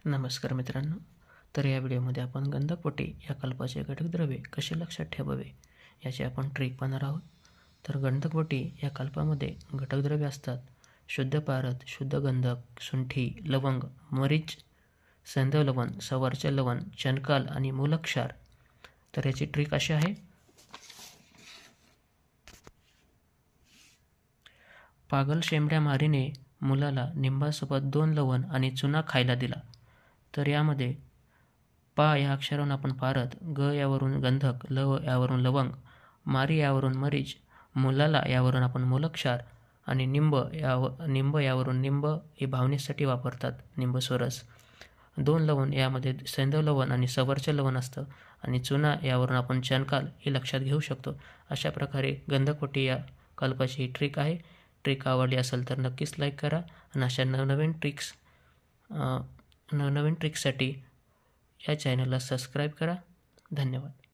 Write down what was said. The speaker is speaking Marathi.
नमस्कार मित्रांनो. तर या व्हिडिओमध्ये आपण गंधकवटी या कल्पाचे घटकद्रव्ये कसे लक्षात ठेवावे याची आपण ट्रिक पाहणार आहोत. तर गंधकवटी या कल्पामध्ये घटकद्रव्ये असतात शुद्ध पारद, शुद्ध गंधक, सुंठी, लवंग, मरीच, सैंधव लवण, सवारचे लवण, चणकाल आणि मूलक्षार. तर याची ट्रिक अशी आहे. पागल शेंबड्या मारीने मुलाला निंबासोबत 2 लवण आणि चुना खायला दिला. तर यामध्ये पा या अक्षरावरून आपण पारद, ग यावरून गंधक, लव यावरून लवंग, मारी यावरून मरीच, मुलाला यावरून आपण मूलक्षार आणि निंब यावरून निंब हे भावनेसाठी वापरतात निंबस्वरस. 2 लवण यामध्ये सैंधव लवण आणि सवारचे लवण असतं आणि चुना यावरून आपण चणकाल हे लक्षात घेऊ शकतो. अशा प्रकारे गंधकवटी या कल्पाची ही ट्रिक आहे. ट्रिक आवडली असेल तर नक्कीच लाईक करा आणि अशा नवनवीन ट्रिक्ससाठी या चॅनलला सबस्क्राईब करा. धन्यवाद.